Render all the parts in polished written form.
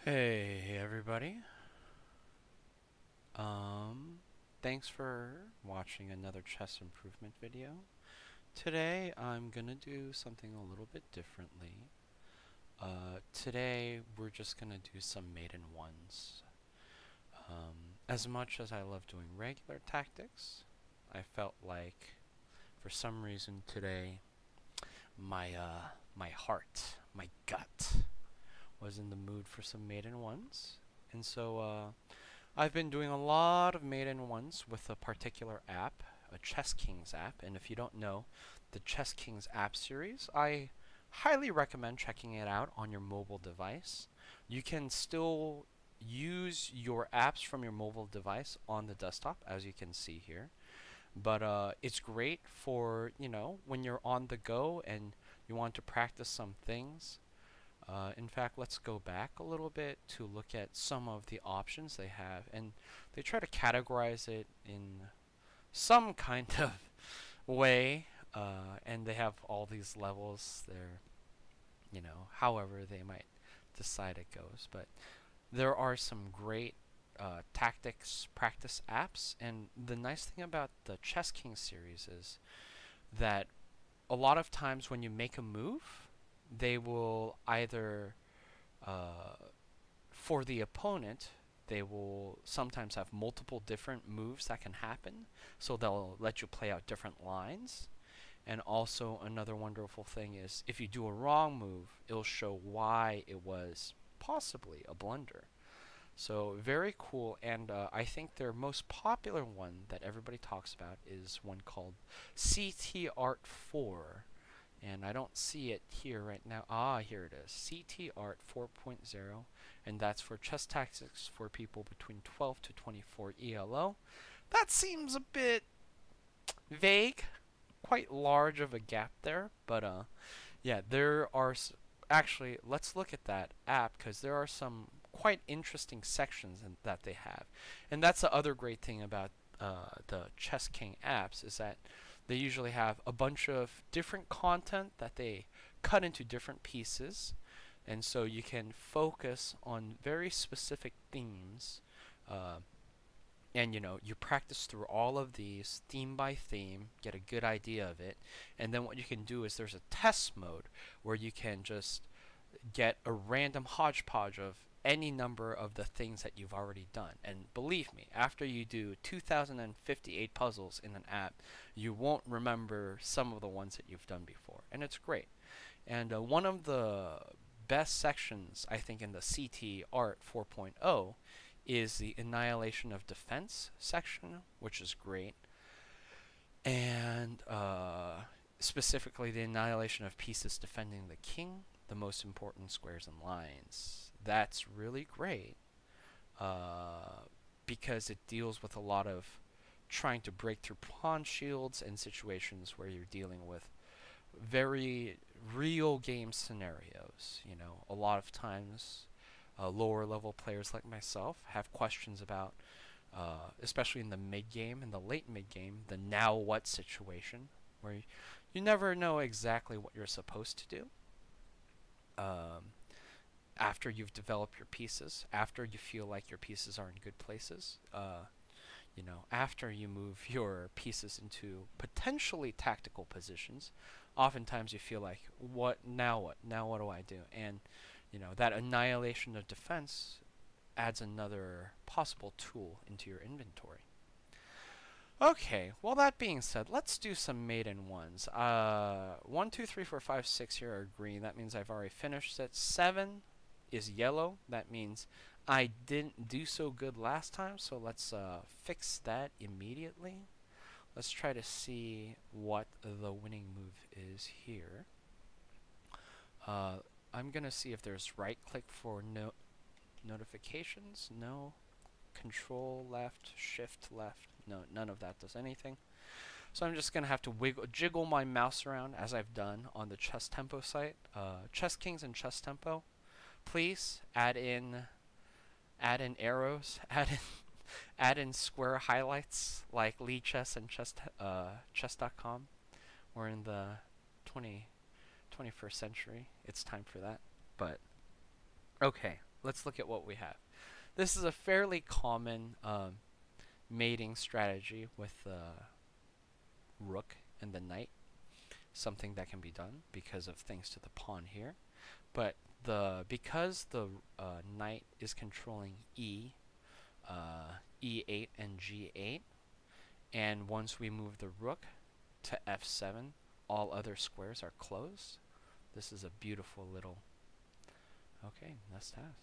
Hey everybody. Thanks for watching another chess improvement video. Today I'm gonna do something a little bit differently. Today we're just gonna do some maiden ones. As much as I love doing regular tactics, I felt like for some reason today my heart, my gut was in the mood for some maiden ones. And so I've been doing a lot of maiden ones with a particular app, a Chess Kings app, and if you don't know the Chess Kings app series, I highly recommend checking it out on your mobile device. You can still use your apps from your mobile device on the desktop, as you can see here. But it's great for, when you're on the go and you want to practice some things. In fact, let's go back a little bit to look at some of the options they have. And they try to categorize it in some kind of way. And they have all these levels there, however they might decide it goes. But there are some great tactics practice apps. And the nice thing about the Chess King series is that a lot of times when you make a move, they will either, uh, for the opponent, they will sometimes have multiple different moves that can happen. So they'll let you play out different lines. And also, another wonderful thing is if you do a wrong move, it'll show why it was possibly a blunder. So, very cool. And I think their most popular one that everybody talks about is one called CT Art 4, and I don't see it here right now. Ah, here it is. CT Art 4.0, and that's for chess tactics for people between 12 to 24 ELO. That seems a bit vague, quite large of a gap there, but yeah, there are actually, let's look at that app because there are some quite interesting sections that they have. And that's the other great thing about the Chess King apps is that they usually have a bunch of different content that they cut into different pieces, and so you can focus on very specific themes. Uh, and you practice through all of these theme by theme, get a good idea of it, and then what you can do is there's a test mode where you can just get a random hodgepodge of any number of the things that you've already done. And believe me, after you do 2058 puzzles in an app, you won't remember some of the ones that you've done before, and it's great. And one of the best sections, I think, in the CT Art 4.0 is the Annihilation of Defense section, which is great. And specifically, the annihilation of pieces defending the king, the most important squares and lines. That's really great because it deals with a lot of trying to break through pawn shields and situations where you're dealing with very real game scenarios. A lot of times lower level players like myself have questions about, especially in the mid game, in the late mid game, the now what situation, where you never know exactly what you're supposed to do. After you've developed your pieces, after you feel like your pieces are in good places, after you move your pieces into potentially tactical positions, oftentimes you feel like, what now? What now? What do I do? And that annihilation of defense adds another possible tool into your inventory. Okay, well, that being said, let's do some maiden ones. 1, 2, 3, 4, 5, 6 here are green. That means I've already finished it. 7 is yellow. That means I didn't do so good last time, so let's fix that immediately. Let's try to see what the winning move is here. I'm going to see if there's right-click for notifications. No. Control left, shift left. No, none of that does anything. So I'm just going to have to jiggle my mouse around as I've done on the Chess Tempo site. Chess Kings and Chess Tempo. Please add in arrows, add in square highlights like Lichess and chess.com. We're in the 21st century. It's time for that. But okay. let's look at what we have. This is a fairly common mating strategy with the rook and the knight. Something that can be done because of things to the pawn here. But because the knight is controlling E8 and G8, and once we move the rook to F7, all other squares are closed. This is a beautiful little, okay, that's that.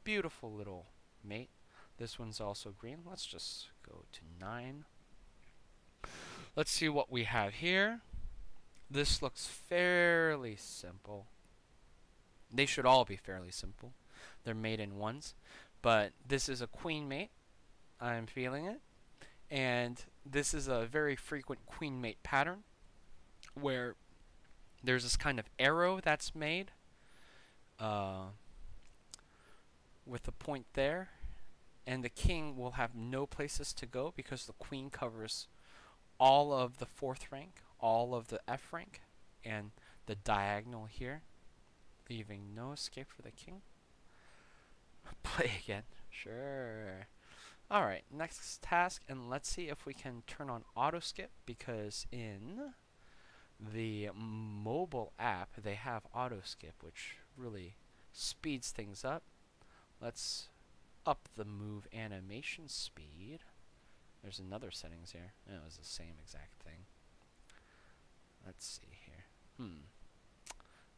Beautiful little mate. This one's also green. Let's just go to 9. Let's see what we have here. This looks fairly simple. They should all be fairly simple. They're made in ones. But this is a queen mate. I'm feeling it. And this is a very frequent queen mate pattern where there's this kind of arrow that's made with a point there. And the king will have no places to go because the queen covers all of the 4th rank, all of the F rank, and the diagonal here, leaving no escape for the king. Play again. Sure. Alright, next task, and let's see if we can turn on auto skip, because in the mobile app they have auto skip, which really speeds things up. Let's up the move animation speed. There's another settings here. It was the same exact thing. Let's see here.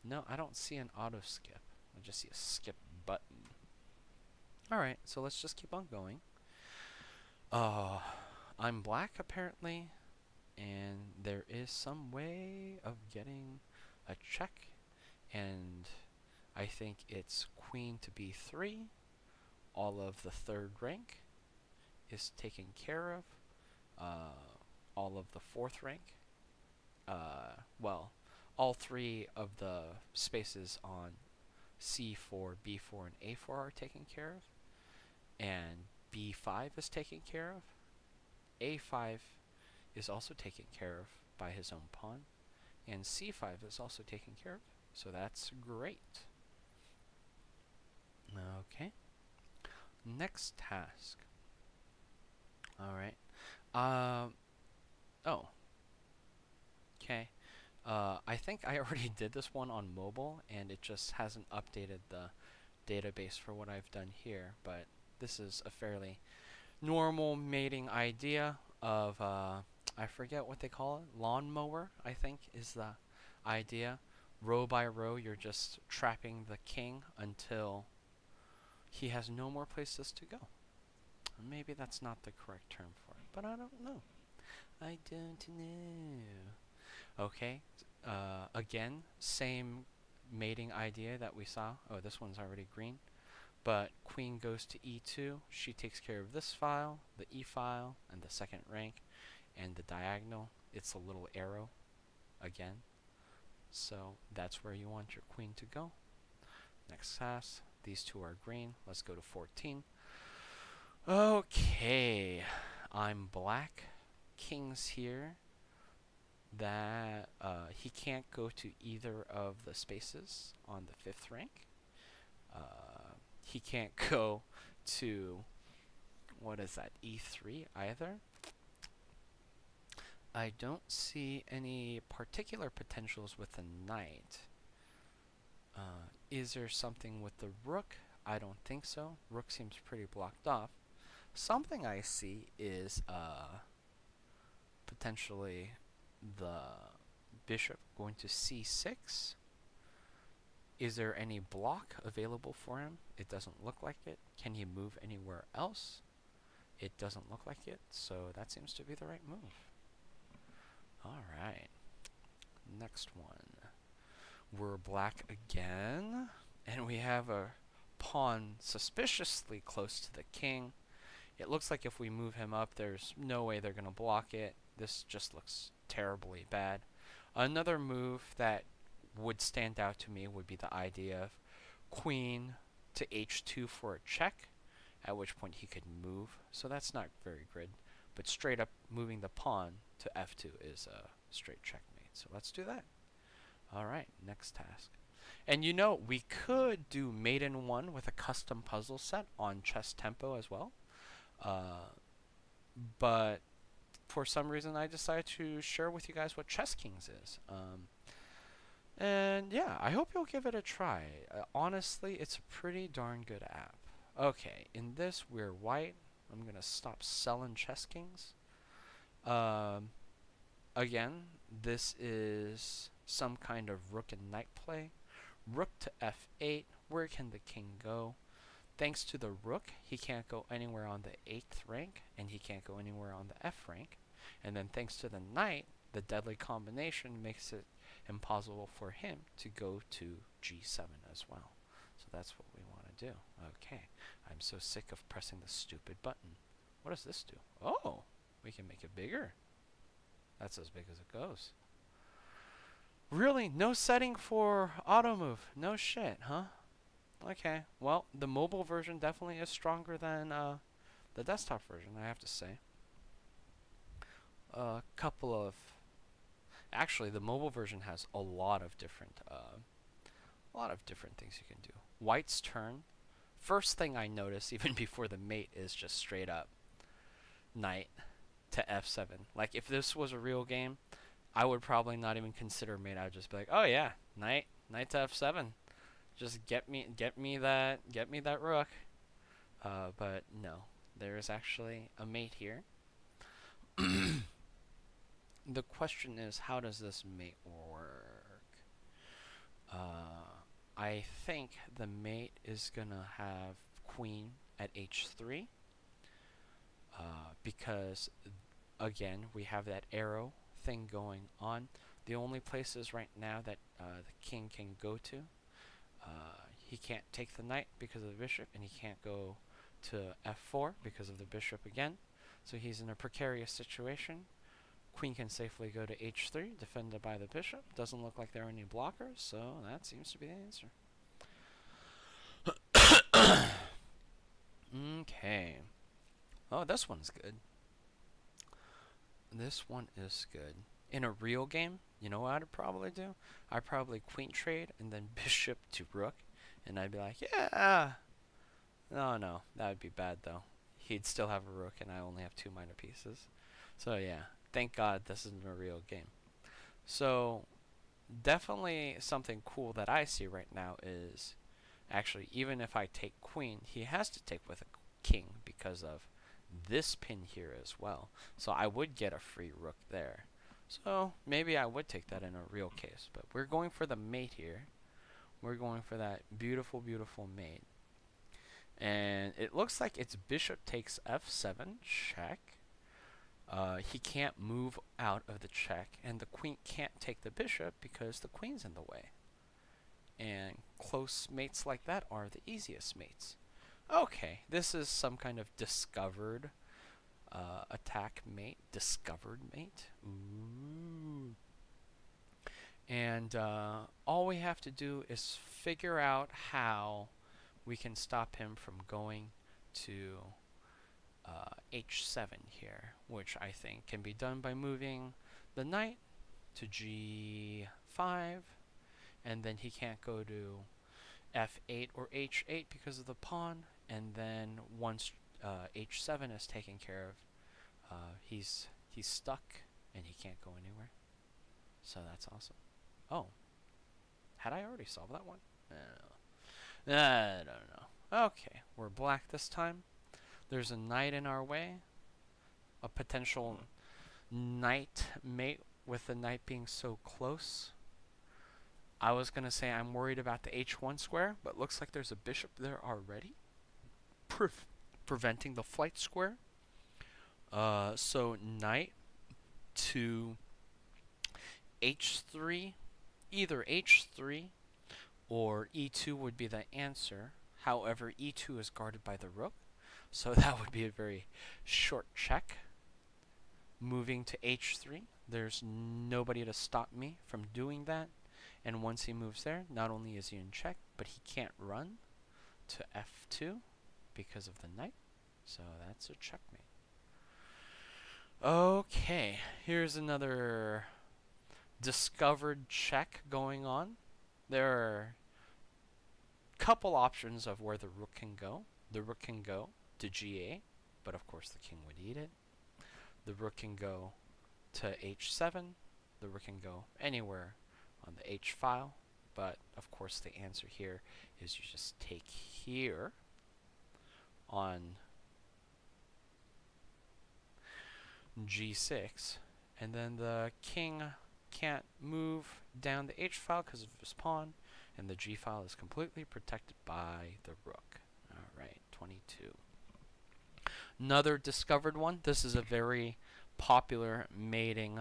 No, I don't see an auto skip. I just see a skip button. Alright, so let's just keep on going. I'm black apparently, and there is some way of getting a check, and I think it's queen to b3. All of the 3rd rank is taken care of. All of the 4th rank, well, all 3 of the spaces on C4, B4, and A4 are taken care of, and B5 is taken care of. A5 is also taken care of by his own pawn, and C5 is also taken care of, so that's great. Okay, next task. Alright. Oh. Okay. I think I already did this one on mobile, and it just hasn't updated the database for what I've done here, but this is a fairly normal mating idea of, I forget what they call it, lawnmower, I think, is the idea. Row by row, you're just trapping the king until he has no more places to go. Maybe that's not the correct term for it, but I don't know. I don't know. Okay, again, same mating idea that we saw. Oh, this one's already green. But queen goes to e2. She takes care of this file, the e file, and the 2nd rank, and the diagonal. It's a little arrow again. So that's where you want your queen to go. Next task. These 2 are green. Let's go to 14. Okay, I'm black. King's here. That he can't go to either of the spaces on the 5th rank. He can't go to, what is that, E3 either. I don't see any particular potentials with the knight. Is there something with the rook? I don't think so. Rook seems pretty blocked off. Something I see is potentially the bishop going to c6. Is there any block available for him? It doesn't look like it. Can he move anywhere else? It doesn't look like it, so that seems to be the right move. Alright, next one. We're black again, and we have a pawn suspiciously close to the king. It looks like if we move him up, there's no way they're going to block it. This just looks terribly bad. Another move that would stand out to me would be the idea of queen to h2 for a check, at which point he could move. So that's not very good. But straight up moving the pawn to f2 is a straight checkmate. So let's do that. Alright, next task. And you know, we could do Mate in One with a custom puzzle set on Chess Tempo as well. Uh, but for some reason, I decided to share with you guys what Chess Kings is. And yeah, I hope you'll give it a try. Honestly, it's a pretty darn good app. Okay, in this, we're white. I'm going to stop selling Chess Kings. Um, Again, this is some kind of rook and knight play. Rook to f8. Where can the king go? Thanks to the rook, he can't go anywhere on the 8th rank, and he can't go anywhere on the f rank. And then thanks to the knight, the deadly combination makes it impossible for him to go to g7 as well. So that's what we want to do. Okay, I'm so sick of pressing the stupid button. What does this do? Oh, we can make it bigger. That's as big as it goes. Really? No setting for auto move? No shit, huh? Okay, well, the mobile version definitely is stronger than the desktop version, I have to say. A couple of... Actually, the mobile version has a lot of different things you can do. White's turn. First thing I notice, even before the mate, is just straight up knight to f7. Like, if this was a real game, I would probably not even consider mate. I would just be like, oh yeah, knight to f7. Just get me that rook. But no, there is actually a mate here. The question is, how does this mate work? I think the mate is gonna have queen at h3, because again we have that arrow thing going on. The only places right now that the king can go to, he can't take the knight because of the bishop, and he can't go to f4 because of the bishop again. So he's in a precarious situation. Queen can safely go to h3, defended by the bishop. Doesn't look like there are any blockers, so that seems to be the answer. Okay. Oh, this one's good. This one is good. In a real game, you know what I'd probably do? I'd probably queen trade and then bishop to rook. And I'd be like, yeah. No, that would be bad though. He'd still have a rook and I only have 2 minor pieces. So yeah, thank God this isn't a real game. So definitely something cool that I see right now is, actually, even if I take queen, he has to take with a king because of this pin here as well. So I would get a free rook there. So maybe I would take that in a real case. But we're going for the mate here. We're going for that beautiful, beautiful mate. And it looks like it's bishop takes f7, check. He can't move out of the check, and the queen can't take the bishop because the queen's in the way. And close mates like that are the easiest mates. Okay, this is some kind of discovered attack mate. Discovered mate. Ooh. And all we have to do is figure out how we can stop him from going to h7 here, which I think can be done by moving the knight to g5, and then he can't go to f8 or h8 because of the pawn, and then once h7 is taken care of, he's stuck and he can't go anywhere. So that's awesome. Oh, had I already solved that one? I don't know. Okay, we're black this time. There's a knight in our way. A potential knight mate with the knight being so close. I was going to say I'm worried about the h1 square, but looks like there's a bishop there already, preventing the flight square. So knight to h3, either h3 or e2 would be the answer. However, e2 is guarded by the rook, so that would be a very short check. Moving to h3, there's nobody to stop me from doing that. And once he moves there, not only is he in check, but he can't run to f2 because of the knight. So that's a checkmate. Okay, here's another discovered check going on. There are couple options of where the rook can go. The rook can go to g8, but of course the king would eat it. The rook can go to h7. The rook can go anywhere on the h file, but of course the answer here is you just take here on g6, and then the king can't move down the h file because of his pawn, and the g file is completely protected by the rook. Alright, 22. Another discovered one. This is a very popular mating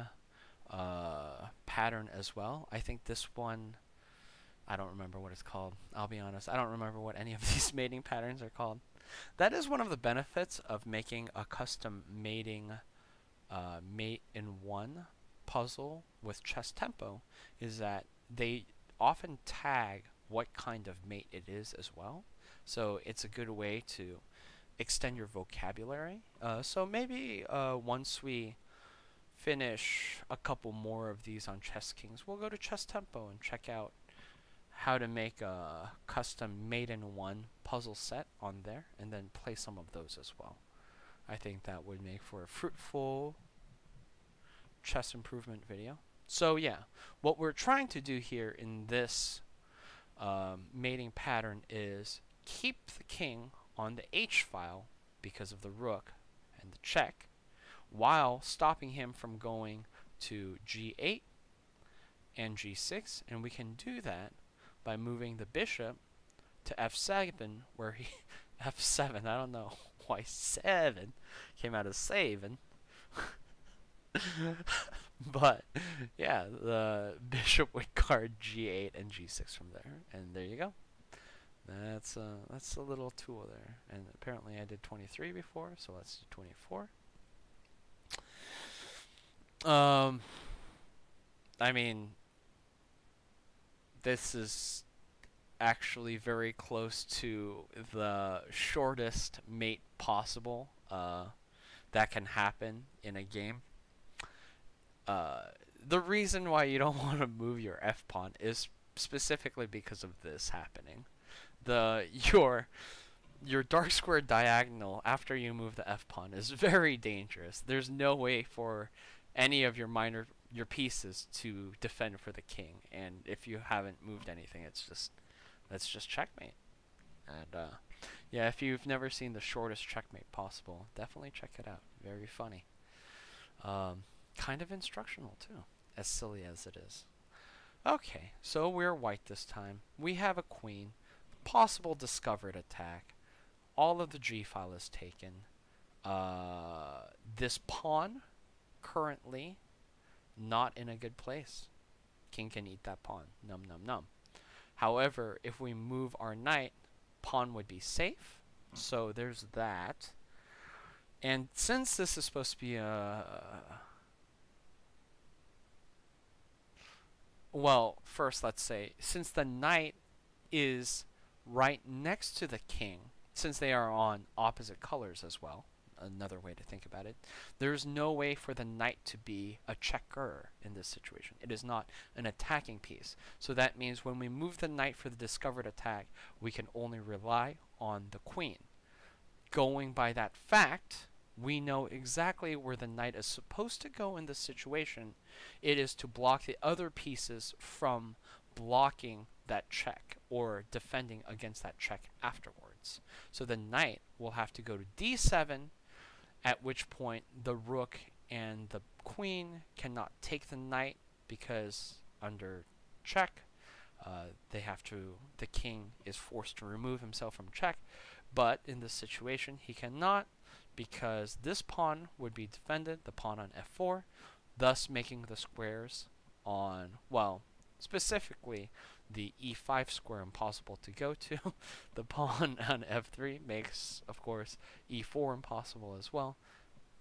pattern as well. I think this one, I don't remember what it's called. I'll be honest, I don't remember what any of these mating patterns are called. That is one of the benefits of making a custom mating mate in one puzzle with Chess Tempo, is that they often tag what kind of mate it is as well. So it's a good way to extend your vocabulary. So maybe once we finish a couple more of these on Chess Kings, we'll go to Chess Tempo and check out how to make a custom mate in one puzzle set on there, and then play some of those as well. I think that would make for a fruitful chess improvement video. So yeah, what we're trying to do here in this mating pattern is keep the king on the h file because of the rook and the check, while stopping him from going to g8 and g6, and we can do that by moving the bishop to f7, where he f7, I don't know why 7 came out of saving. But yeah, the bishop would guard g8 and g6 from there, and there you go. That's a little tool there, and apparently I did 23 before, so let's do 24. I mean, this is actually very close to the shortest mate possible that can happen in a game. The reason why you don't want to move your f-pawn is specifically because of this happening. Your dark square diagonal after you move the f-pawn is very dangerous. There's no way for any of your pieces to defend for the king, and if you haven't moved anything, that's just checkmate. And yeah, if you've never seen the shortest checkmate possible, definitely check it out. Very funny. Kind of instructional too, as silly as it is. Okay, so we're white this time. We have a queen. Possible discovered attack. All of the g file is taken. This pawn currently not in a good place. King can eat that pawn. Num num num. However, if we move our knight, pawn would be safe. So there's that. And since this is supposed to be a... Well, first let's say, since the knight is right next to the king, since they are on opposite colors as well, another way to think about it, there's no way for the knight to be a checker in this situation. It is not an attacking piece. So that means when we move the knight for the discovered attack, we can only rely on the queen. Going by that fact, we know exactly where the knight is supposed to go in this situation. It is to block the other pieces from blocking that check or defending against that check afterwards. So the knight will have to go to d7, at which point the rook and the queen cannot take the knight because under check, the king is forced to remove himself from check. But in this situation, he cannot, because this pawn would be defended, the pawn on f4, thus making the squares on, well, specifically the e5 square impossible to go to. The pawn on f3 makes, of course, e4 impossible as well.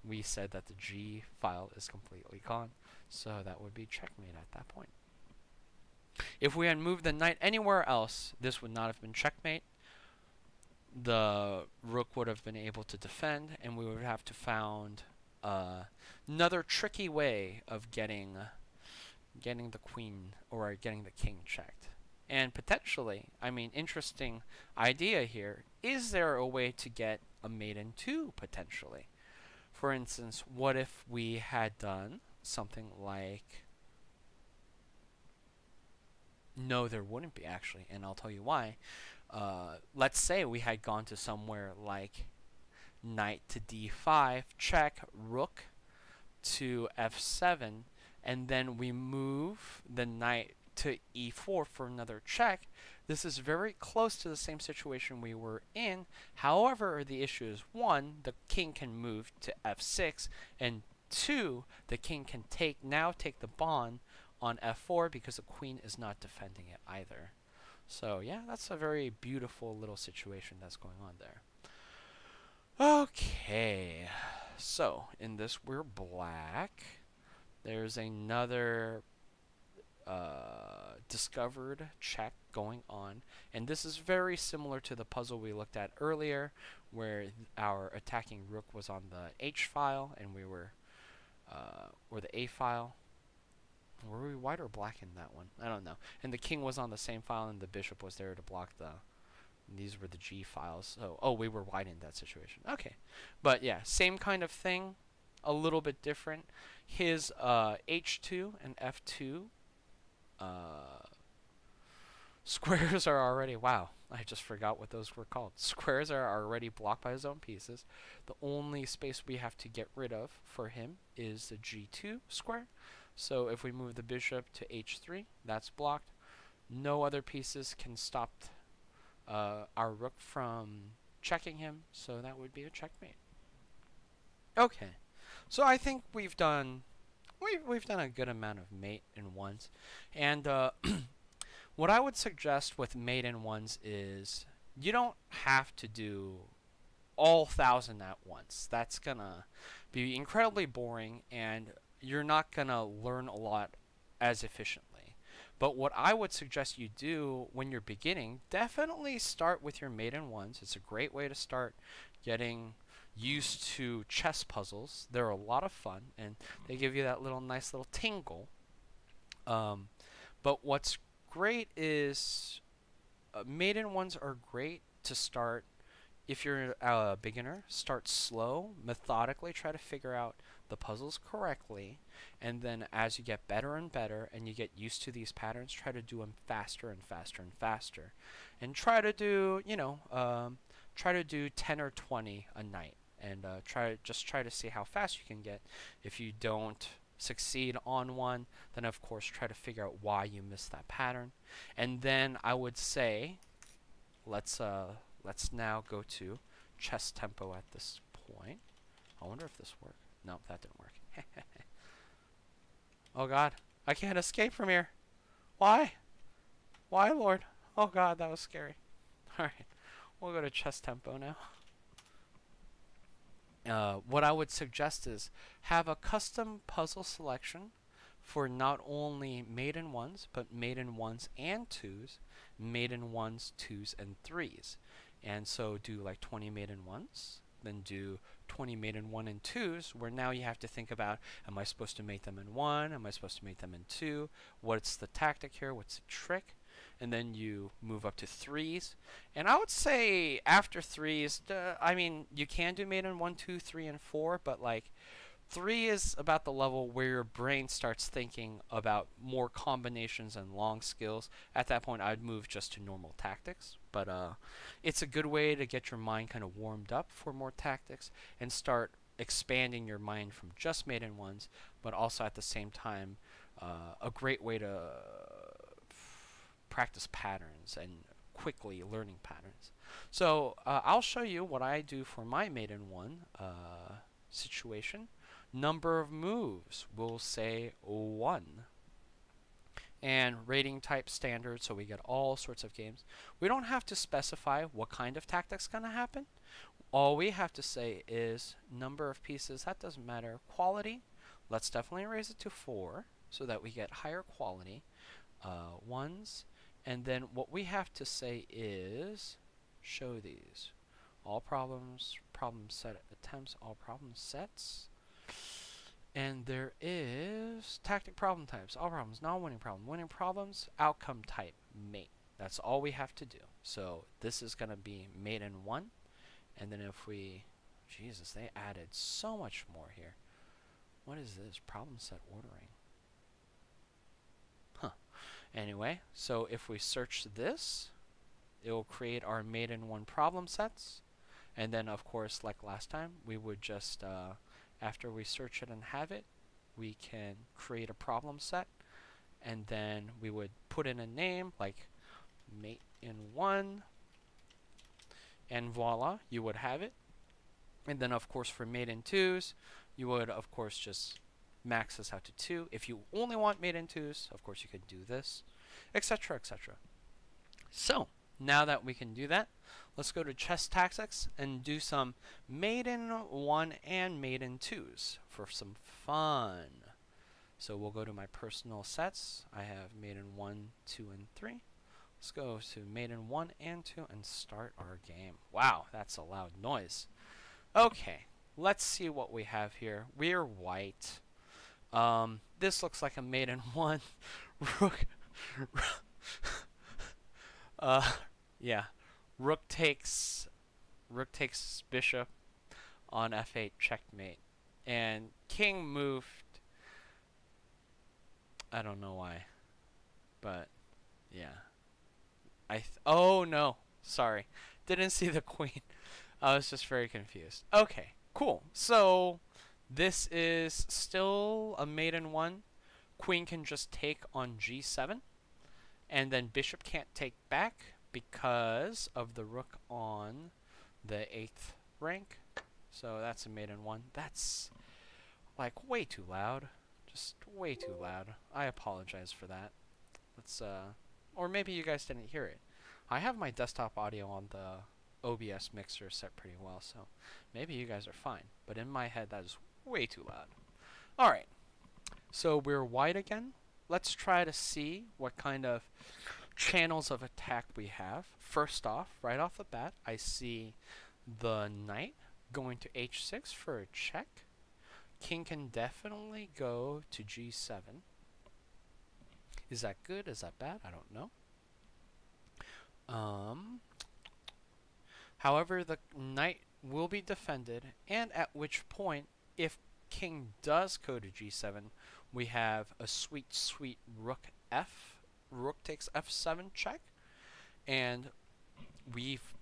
We said that the g file is completely gone, so that would be checkmate at that point. If we had moved the knight anywhere else, this would not have been checkmate. The rook would have been able to defend, and we would have to found another tricky way of getting the queen or getting the king checked. And potentially, I mean, interesting idea here. Is there a way to get a mate in 2 potentially? For instance, what if we had done something like... No, there wouldn't be actually, and I'll tell you why. Let's say we had gone to somewhere like knight to d5, check, rook to f7, and then we move the knight to e4 for another check. This is very close to the same situation we were in. However, the issue is, 1, the king can move to f6, and 2, the king can now take the pawn on f4 because the queen is not defending it either. So yeah, that's a very beautiful little situation that's going on there. Okay, so in this we're black. There's another discovered check going on, and this is very similar to the puzzle we looked at earlier, where our attacking rook was on the H file and we were or the A file. Were we white or black in that one? I don't know. And the king was on the same file and the bishop was there to block the... These were the G files. So, oh, we were white in that situation. Okay. But yeah, same kind of thing. A little bit different. His H2 and F2 squares are already... Wow, I just forgot what those were called. Squares are already blocked by his own pieces. The only space we have to get rid of for him is the G2 square. So if we move the bishop to h3, that's blocked. No other pieces can stop our rook from checking him, so that would be a checkmate. Okay, so I think we've done a good amount of mate in ones, and what I would suggest with mate in ones is you don't have to do all 1,000 at once. That's gonna be incredibly boring, and you're not going to learn a lot as efficiently. But what I would suggest you do when you're beginning, definitely start with your mate in ones. It's a great way to start getting used to chess puzzles. They're a lot of fun, and they give you that nice little tingle. But what's great is mate in ones are great to start. If you're a beginner, start slow, methodically, try to figure out the puzzles correctly, and then as you get better and better and you get used to these patterns, try to do them faster and faster and faster, and try to do, you know, try to do 10 or 20 a night, and try to see how fast you can get. If you don't succeed on one, then of course try to figure out why you missed that pattern. And then I would say let's now go to chess tempo at this point. I wonder if this worked. No, that didn't work. Oh god, I can't escape from here. Why? Why, Lord? Oh god, that was scary. Alright, we'll go to chess tempo now. What I would suggest is have a custom puzzle selection for not only mate in ones, but mate in ones and twos, mate in ones, twos, and threes. And so do like 20 mate in ones, then do 20 mate in 1 and 2s, where now you have to think about, am I supposed to mate them in 1? Am I supposed to mate them in 2? What's the tactic here? What's the trick? And then you move up to 3s. And I would say after 3s, I mean, you can do mate in 1, 2, 3, and 4, but like 3 is about the level where your brain starts thinking about more combinations and long skills. At that point, I'd move just to normal tactics. But it's a good way to get your mind kind of warmed up for more tactics and start expanding your mind from just mate in ones, but also at the same time a great way to practice patterns and quickly learning patterns. So I'll show you what I do for my mate in one situation. Number of moves, we'll say 1. And rating type standard, so we get all sorts of games. We don't have to specify what kind of tactic's going to happen. All we have to say is number of pieces. That doesn't matter. Quality, let's definitely raise it to 4 so that we get higher quality ones. And then what we have to say is show these. All problems, problem set attempts, all problem sets. And there is tactic problem types, all problems, non-winning problem, winning problems, outcome type, mate. That's all we have to do. So this is going to be mate in 1. And then if we... Jesus, they added so much more here. What is this? Problem set ordering. Huh. Anyway, so if we search this, it will create our mate in 1 problem sets. And then, of course, like last time, we would just, after we search it and have it, we can create a problem set. And then we would put in a name like mate in 1. And voila, you would have it. And then, of course, for mate in 2s, you would, of course, just max this out to 2. If you only want mate in 2s, of course, you could do this, etc., etc. So, now that we can do that, let's go to chess tactics and do some mate in 1 and mate in 2s for some fun. So we'll go to my personal sets. I have mate in 1, 2, and 3. Let's go to mate in 1 and 2 and start our game. Wow, that's a loud noise. Okay, let's see what we have here. We're white. This looks like a mate in 1. Rook. Yeah. Rook takes bishop on f8, checkmate. And king moved. I don't know why. But, yeah. Oh, no. Sorry. Didn't see the queen. I was just very confused. Okay, cool. So, this is still a mate in 1. Queen can just take on g7. And then bishop can't take back because of the rook on the 8th rank. So that's a mate in 1. That's like way too loud. Just way too loud. I apologize for that. Let's or maybe you guys didn't hear it. I have my desktop audio on the OBS mixer set pretty well, so maybe you guys are fine. But in my head, that is way too loud. Alright, so we're white again. Let's try to see what kind of channels of attack we have. First off, right off the bat, I see the knight going to h6 for a check. King can definitely go to g7. Is that good? Is that bad? I don't know. However, the knight will be defended, and at which point, if king does go to g7, we have a sweet, sweet rook f. Rook takes f7 check, and we've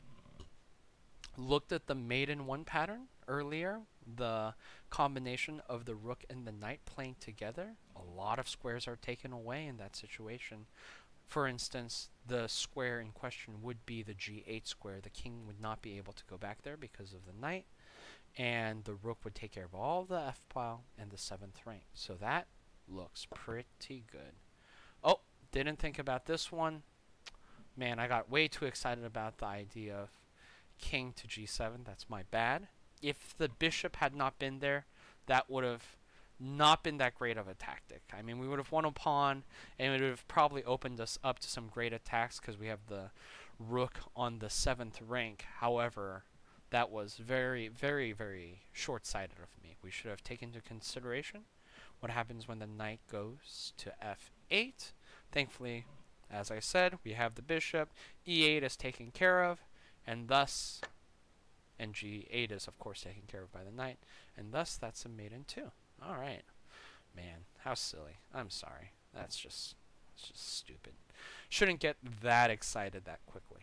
looked at the mate in 1 pattern earlier, the combination of the rook and the knight playing together. A lot of squares are taken away in that situation. For instance, the square in question would be the g8 square. The king would not be able to go back there because of the knight, and the rook would take care of all the f-file and the 7th rank. So that looks pretty good. Oh, didn't think about this one. Man, I got way too excited about the idea of king to g7. That's my bad. If the bishop had not been there, that would have not been that great of a tactic. I mean, we would have won a pawn, and it would have probably opened us up to some great attacks because we have the rook on the 7th rank. However, that was very, very, very short-sighted of me. We should have taken into consideration what happens when the knight goes to f8. Thankfully, as I said, we have the bishop. e8 is taken care of, and thus, and g8 is, of course, taken care of by the knight, and thus that's a mate in 2. Alright. Man, how silly. I'm sorry. It's just stupid. Shouldn't get that excited that quickly.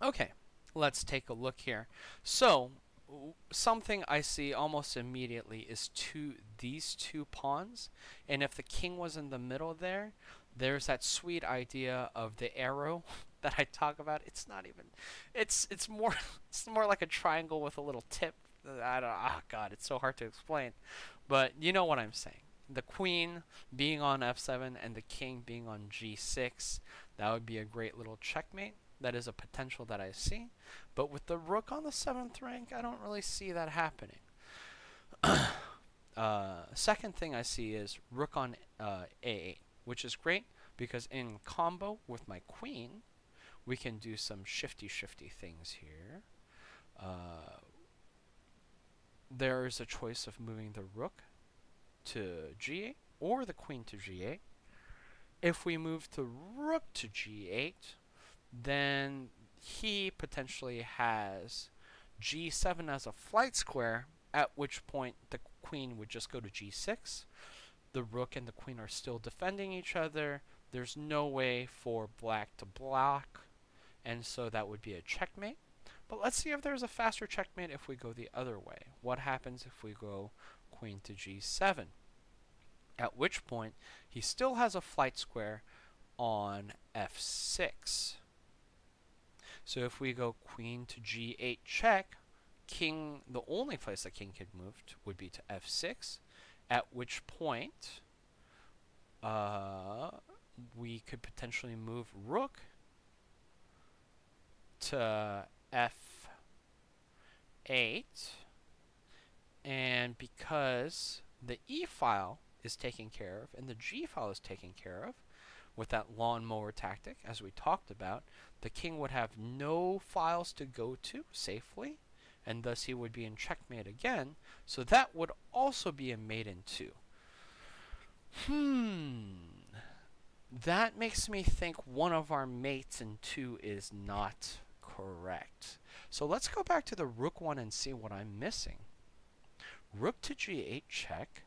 Okay, let's take a look here. So, something I see almost immediately is these two pawns, and if the king was in the middle there, there's that sweet idea of the arrow that I talk about. It's not even, it's more it's more like a triangle with a little tip. I don't, oh god, it's so hard to explain, but you know what I'm saying. The queen being on f7 and the king being on g6, that would be a great little checkmate. That is a potential that I see, but with the rook on the 7th rank, I don't really see that happening. Second thing I see is rook on a8, which is great because in combo with my queen, we can do some shifty things here. There is a choice of moving the rook to g8 or the queen to g8. If we move the rook to g8, then he potentially has g7 as a flight square, at which point the queen would just go to g6. The rook and the queen are still defending each other. There's no way for black to block, and so that would be a checkmate. But let's see if there's a faster checkmate if we go the other way. What happens if we go queen to g7? At which point, he still has a flight square on f6. So if we go queen to g8 check, king, the only place the king could move would be to f6, at which point we could potentially move rook to f8, and because the e file is taken care of and the g file is taken care of with that lawnmower tactic, as we talked about, the king would have no files to go to safely, and thus he would be in checkmate again. So that would also be a mate in 2. That makes me think one of our mates in 2 is not correct. So let's go back to the rook one and see what I'm missing. Rook to g8 check.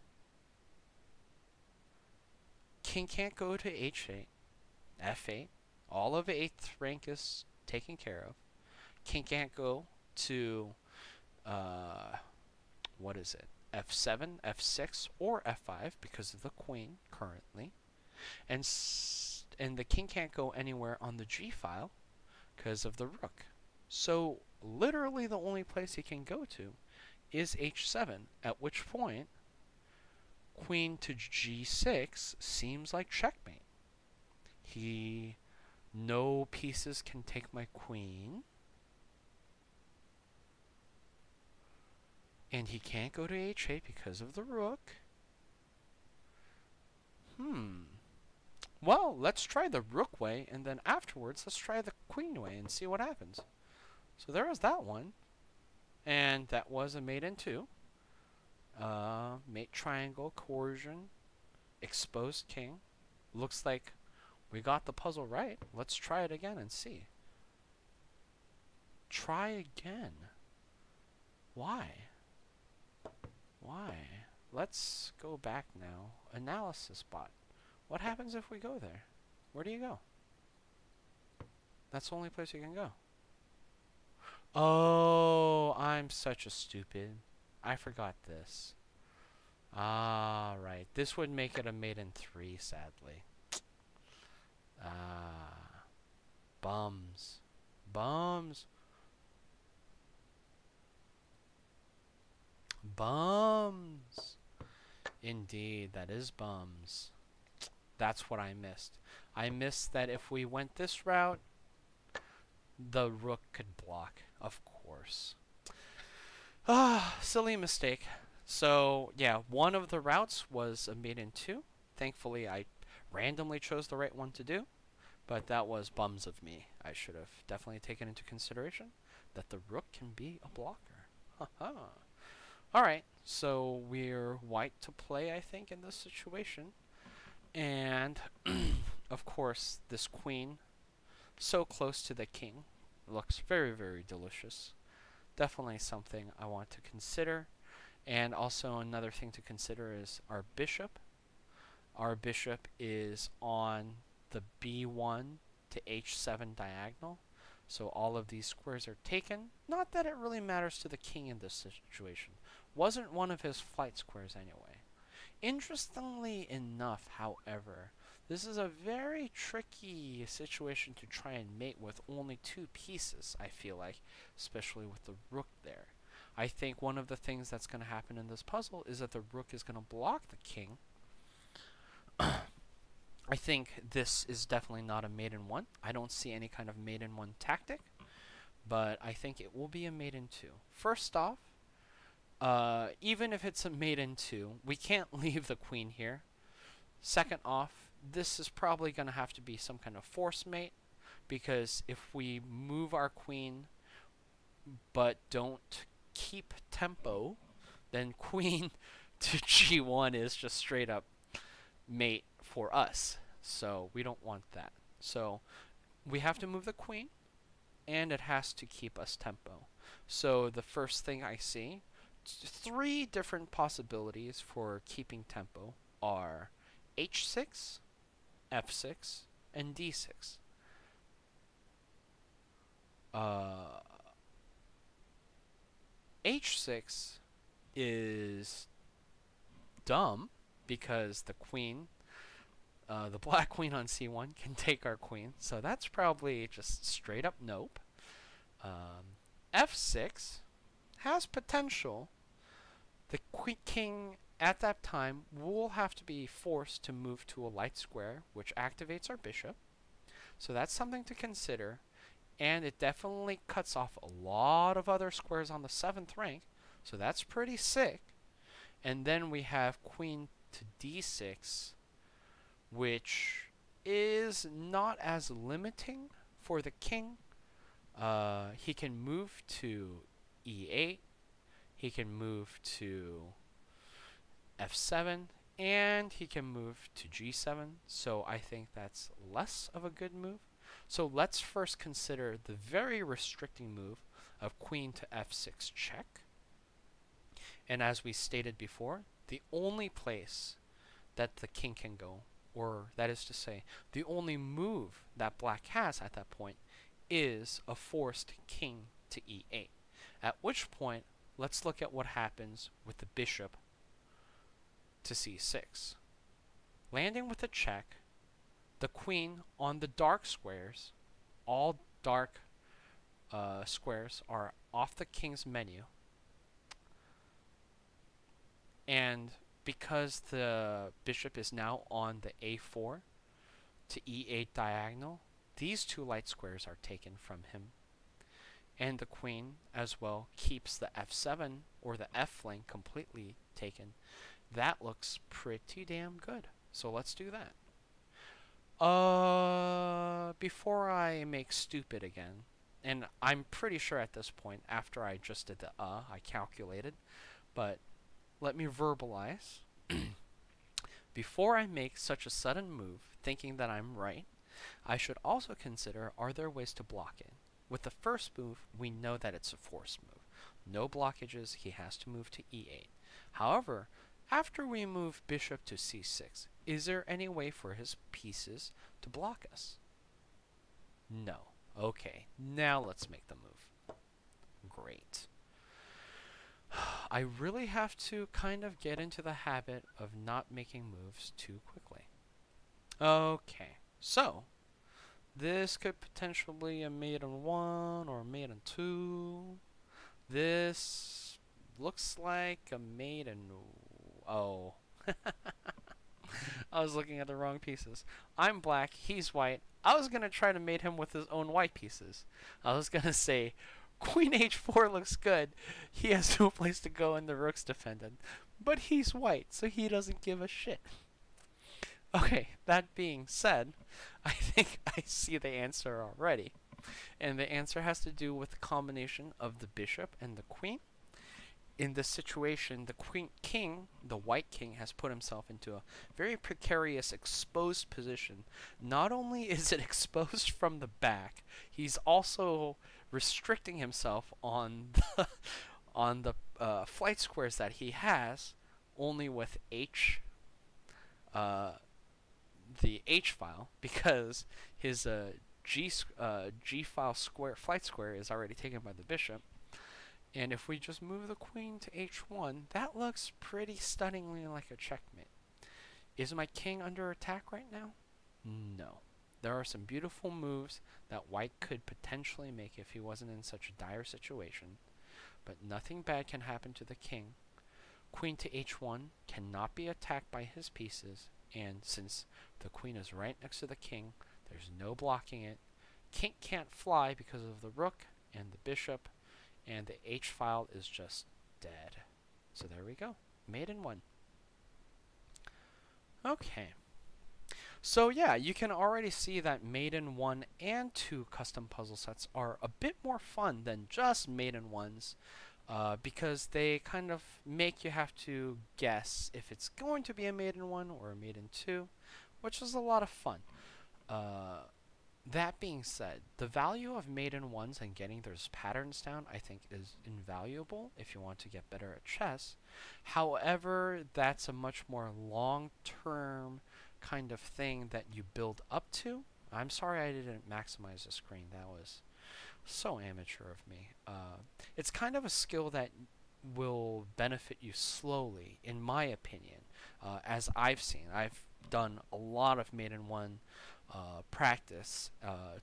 King can't go to h8, f8. All of 8th rank is taken care of. King can't go to, what is it, f7, f6, or f5 because of the queen currently. And the king can't go anywhere on the g file because of the rook. So literally the only place he can go to is h7, at which point queen to g6 seems like checkmate. No pieces can take my queen, and he can't go to h8 because of the rook. Well, let's try the rook way, and then afterwards let's try the queen way and see what happens. So there was that one, and that was a mate in 2. Mate triangle, coercion, exposed king. Looks like we got the puzzle right. Let's try it again and see. Try again. Why? Why? Let's go back now. Analysis bot. What happens if we go there? Where do you go? That's the only place you can go. Oh, I'm such a stupid. I forgot this. Ah, right. This would make it a mate in 3, sadly. Ah. Bums. Bums. Bums. Indeed, that is bums. That's what I missed. I missed that if we went this route, the rook could block, of course. Ah, silly mistake. So, yeah, one of the routes was a mate in 2. Thankfully, I randomly chose the right one to do, but that was bums of me. I should have definitely taken into consideration that the rook can be a blocker. Haha. Alright, so we're white to play, I think, in this situation. And, of course, this queen, so close to the king, looks very, very delicious. Definitely something I want to consider. And also another thing to consider is our bishop. Our bishop is on the b1 to h7 diagonal. So all of these squares are taken. Not that it really matters to the king in this situation. Wasn't one of his flight squares anyway. Interestingly enough, however, this is a very tricky situation to try and mate with only 2 pieces, I feel like, especially with the rook there. I think one of the things that's going to happen in this puzzle is that the rook is going to block the king. I think this is definitely not a mate in 1. I don't see any kind of mate in 1 tactic, but I think it will be a mate in 2. First off, even if it's a mate in 2, we can't leave the queen here. Second off, this is probably going to have to be some kind of force mate, because if we move our queen but don't keep tempo, then queen to g1 is just straight up mate for us. So we don't want that. So we have to move the queen, and it has to keep us tempo. So the first thing I see, three different possibilities for keeping tempo are h6, f6, and d6. Uh, h6 is dumb because the queen, the black queen on c1 can take our queen, so that's probably just straight up nope. F6 has potential. The king at that time will have to be forced to move to a light square, which activates our bishop. So that's something to consider, and it definitely cuts off a lot of other squares on the 7th rank, so that's pretty sick. And then we have queen to d6, which is not as limiting for the king. He can move to e8, he can move to f7, and he can move to g7, so I think that's less of a good move. So let's first consider the very restricting move of queen to f6 check. And as we stated before, the only place that the king can go, or that is to say, the only move that black has at that point, is a forced king to e8. At which point, let's look at what happens with the bishop to c6. Landing with a check, the queen on the dark squares, all dark squares are off the king's menu. And because the bishop is now on the a4 to e8 diagonal, these two light squares are taken from him. And the queen as well keeps the f7 or the f flank completely taken. That looks pretty damn good. So let's do that. Before I make stupid again, and I'm pretty sure at this point, after I just did the I calculated, but let me verbalize. Before I make such a sudden move, thinking that I'm right, I should also consider, are there ways to block it? With the first move, we know that it's a forced move. No blockages, he has to move to e8. However, after we move bishop to c6, is there any way for his pieces to block us? No. Okay, now let's make the move. Great. I really have to kind of get into the habit of not making moves too quickly. Okay, so this could potentially be a mate in 1 or a mate in 2. This looks like a mate in... Oh. I was looking at the wrong pieces. I'm black, he's white. I was going to try to mate him with his own white pieces. I was going to say, queen h4 looks good. He has no place to go and the rook's defended. But he's white, so he doesn't give a shit. Okay, that being said, I think I see the answer already. And the answer has to do with the combination of the bishop and the queen. In this situation, the king, the white king, has put himself into a very precarious, exposed position. Not only is it exposed from the back, he's also restricting himself on the flight squares that he has, only with the H file, because his G file flight square is already taken by the bishop. And if we just move the queen to h1, that looks pretty stunningly like a checkmate. Is my king under attack right now? No. There are some beautiful moves that white could potentially make if he wasn't in such a dire situation, but nothing bad can happen to the king. Queen to h1 cannot be attacked by his pieces, and since the queen is right next to the king, there's no blocking it. King can't fly because of the rook and the bishop, and the H file is just dead. So there we go. Mate in 1. Okay. So yeah, you can already see that Mate in 1 and 2 custom puzzle sets are a bit more fun than just Mate in 1s, because they kind of make you have to guess if it's going to be a Mate in 1 or a Mate in 2, which is a lot of fun. That being said, the value of maiden ones and getting those patterns down, I think, is invaluable if you want to get better at chess. However, that's a much more long-term kind of thing that you build up to. I'm sorry I didn't maximize the screen. That was so amateur of me. It's kind of a skill that will benefit you slowly, in my opinion, as I've seen. I've done a lot of maiden one practice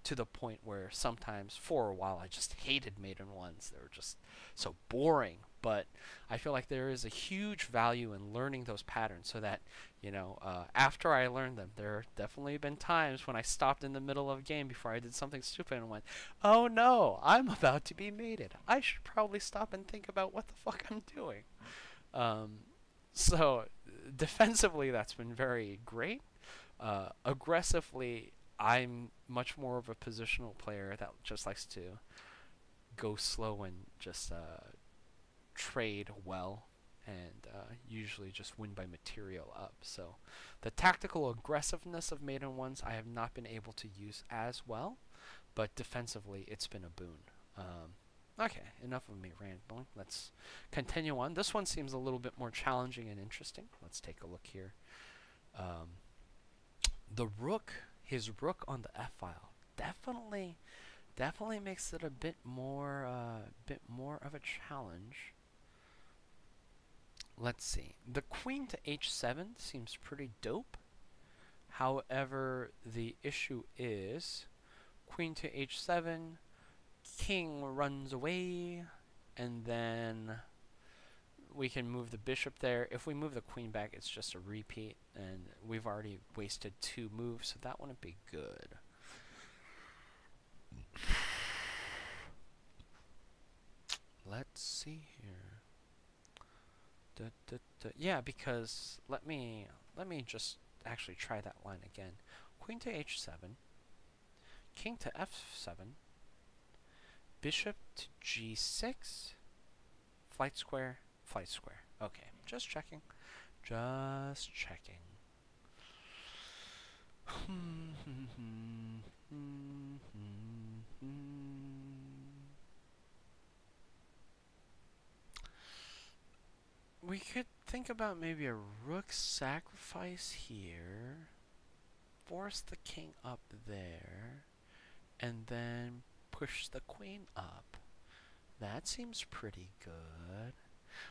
to the point where sometimes for a while I just hated maiden ones. They were just so boring. But I feel like there is a huge value in learning those patterns so that, after I learned them, there have definitely been times when I stopped in the middle of a game before I did something stupid and went, oh no, I'm about to be mated. I should probably stop and think about what the fuck I'm doing. So defensively, that's been very great. Aggressively, I'm much more of a positional player that just likes to go slow and just trade well, and usually just win by material up. So the tactical aggressiveness of maiden ones I have not been able to use as well, but defensively it's been a boon. Okay, enough of me rambling. Let's continue on. This one seems a little bit more challenging and interesting. Let's take a look here. The rook, his rook on the f file, definitely makes it a bit more of a challenge. Let's see. The queen to h7 seems pretty dope. However, the issue is queen to h7, king runs away, and then we can move the bishop there. If we move the queen back, it's just a repeat, and we've already wasted 2 moves, so that wouldn't be good. Let's see here. Yeah, because let me just actually try that line again. Queen to h7, king to f7, bishop to g6, flight square, flight square. Okay, just checking. Just checking. We could think about maybe a rook sacrifice here, force the king up there, and then push the queen up. That seems pretty good.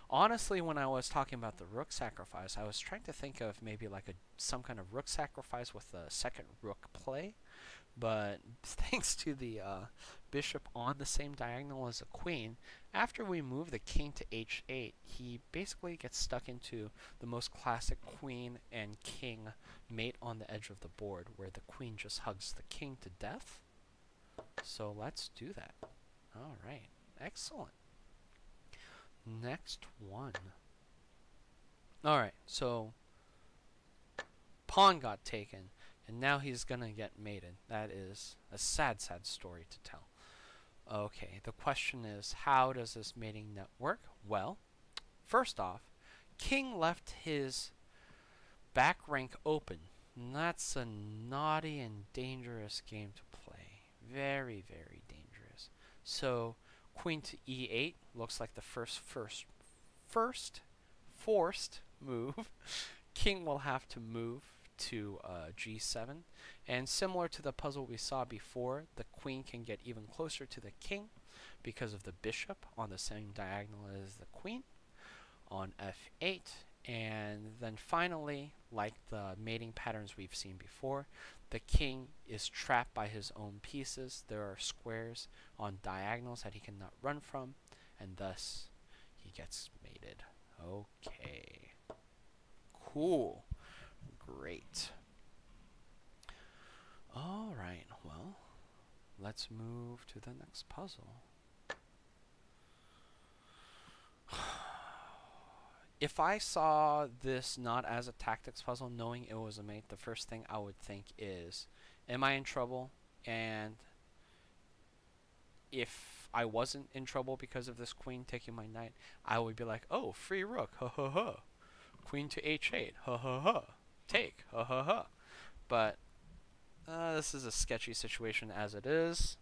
Honestly, when I was talking about the rook sacrifice, I was trying to think of maybe like some kind of rook sacrifice with a second rook play. But thanks to the bishop on the same diagonal as the queen, after we move the king to h8, he basically gets stuck into the most classic queen and king mate on the edge of the board, where the queen just hugs the king to death. So let's do that. All right, excellent. Next one. All right, so pawn got taken. And now he's gonna get mated. That is a sad, sad story to tell. Okay, the question is, how does this mating net work? Well, first off, king left his back rank open. And that's a naughty and dangerous game to play. Very, very dangerous. So, queen to e8 looks like the first forced move. King will have to move to g7, and similar to the puzzle we saw before, the queen can get even closer to the king because of the bishop on the same diagonal as the queen on f8. And then finally, like the mating patterns we've seen before, the king is trapped by his own pieces. There are squares on diagonals that he cannot run from, and thus he gets mated. Okay, cool. Great. All right, well, let's move to the next puzzle. If I saw this not as a tactics puzzle, knowing it was a mate, the first thing I would think is, am I in trouble? And if I wasn't in trouble because of this queen taking my knight, I would be like, oh, free rook, ha ha ha. Queen to h8, ha ha ha. Take, ha ha ha. But This is a sketchy situation as it is.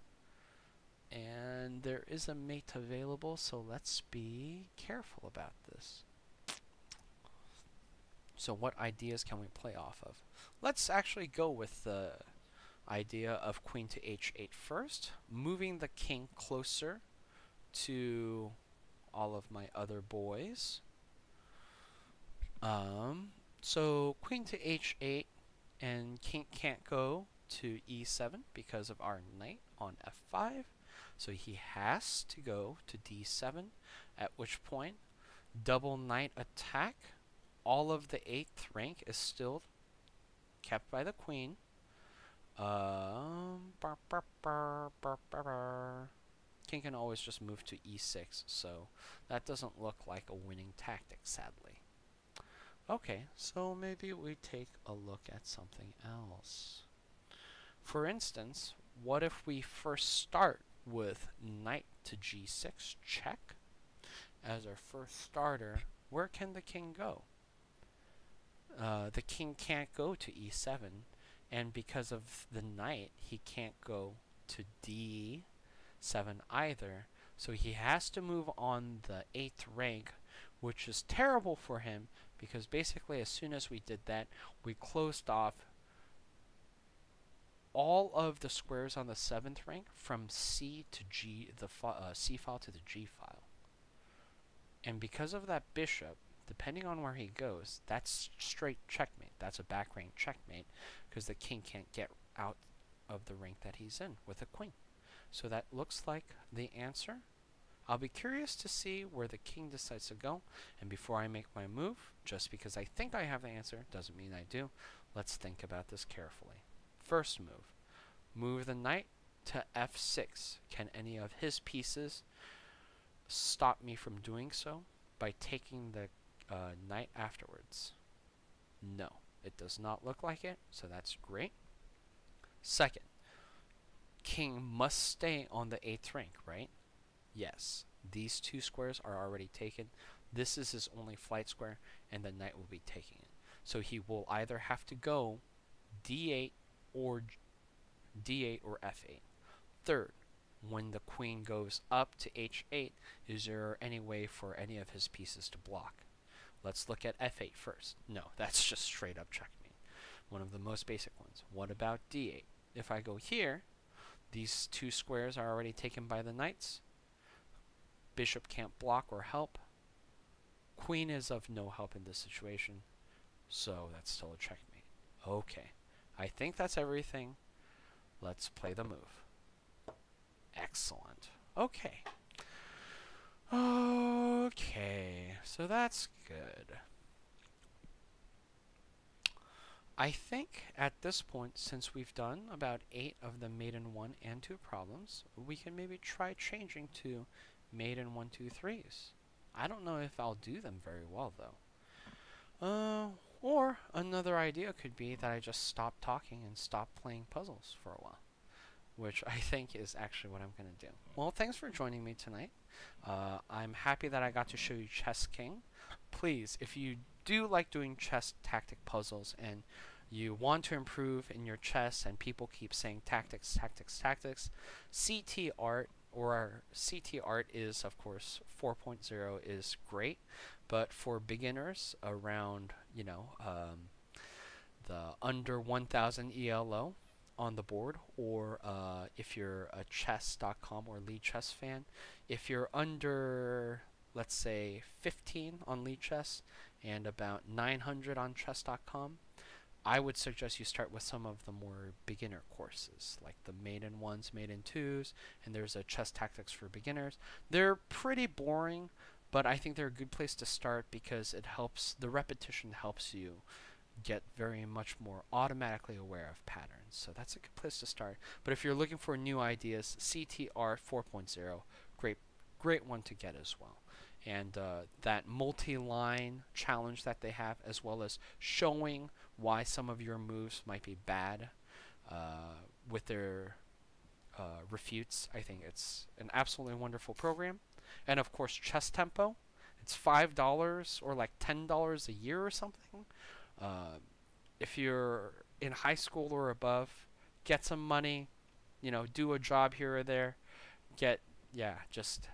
And there is a mate available, so let's be careful about this. So what ideas can we play off of? Let's actually go with the idea of queen to h8 first, moving the king closer to all of my other boys. So queen to h8, and king can't go to e7 because of our knight on f5. So he has to go to d7, at which point double knight attack. All of the 8th rank is still kept by the queen. King can always just move to e6, so that doesn't look like a winning tactic, sadly. Okay, so maybe we take a look at something else. For instance, what if we first start with knight to g6 check as our first starter? Where can the king go? The king can't go to e7, and because of the knight, he can't go to d7 either. So he has to move on the 8th rank, which is terrible for him because basically as soon as we did that, we closed off all of the squares on the 7th rank from C to G, the C file to the G file. And because of that bishop, depending on where he goes, that's straight checkmate. That's a back rank checkmate because the king can't get out of the rank that he's in with a queen. So that looks like the answer. I'll be curious to see where the king decides to go. And before I make my move, just because I think I have the answer doesn't mean I do, let's think about this carefully. First move. Move the knight to f6. Can any of his pieces stop me from doing so by taking the knight afterwards? No, it does not look like it, so that's great. Second, king must stay on the 8th rank, right? Yes, these two squares are already taken. This is his only flight square, and the knight will be taking it. So he will either have to go d8 or f8. Third, when the queen goes up to h8, is there any way for any of his pieces to block? Let's look at f8 first. No, that's just straight up checkmate. One of the most basic ones. What about d8? If I go here, these two squares are already taken by the knights. Bishop can't block or help. Queen is of no help in this situation, so that's still a checkmate. Okay, I think that's everything. Let's play the move. Excellent. Okay. Okay, so that's good. I think at this point, since we've done about 8 of the maiden 1 and 2 problems, we can maybe try changing to maiden 1, 2, 3s. I don't know if I'll do them very well though. Or another idea could be that I just stop talking and stop playing puzzles for a while, which I think is actually what I'm going to do. Well, thanks for joining me tonight. I'm happy that I got to show you Chess King. Please, if you do like doing chess tactic puzzles and you want to improve in your chess and people keep saying tactics, tactics, tactics, CT Art or CT Art is, of course, 4.0 is great, but for beginners around, you know, the under 1000 ELO on the board, or if you're a chess.com or Lichess fan, if you're under, let's say, 15 on Lichess and about 900 on chess.com, I would suggest you start with some of the more beginner courses, like the maiden 1s, maiden 2s, and there's a chess tactics for beginners. They're pretty boring, but I think they're a good place to start because it helps, the repetition helps you get very much more automatically aware of patterns. So that's a good place to start. But if you're looking for new ideas, CTR 4.0, great one to get as well. And that multi-line challenge that they have, as well as showing why some of your moves might be bad with their refutes, I think it's an absolutely wonderful program. And of course, Chess Tempo, it's $5 or like $10 a year or something. If you're in high school or above, get some money, do a job here or there, get just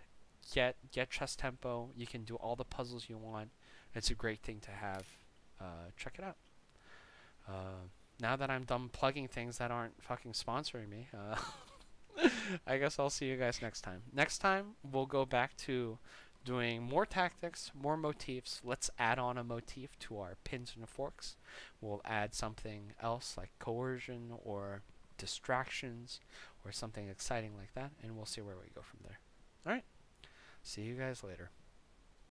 get chess tempo. You can do all the puzzles you want. It's a great thing to have. Check it out. Now that I'm done plugging things that aren't fucking sponsoring me, I guess I'll see you guys next time. Next time, we'll go back to doing more tactics, more motifs. Let's add on a motif to our pins and forks. We'll add something else like coercion or distractions or something exciting like that, and we'll see where we go from there. Alright, see you guys later.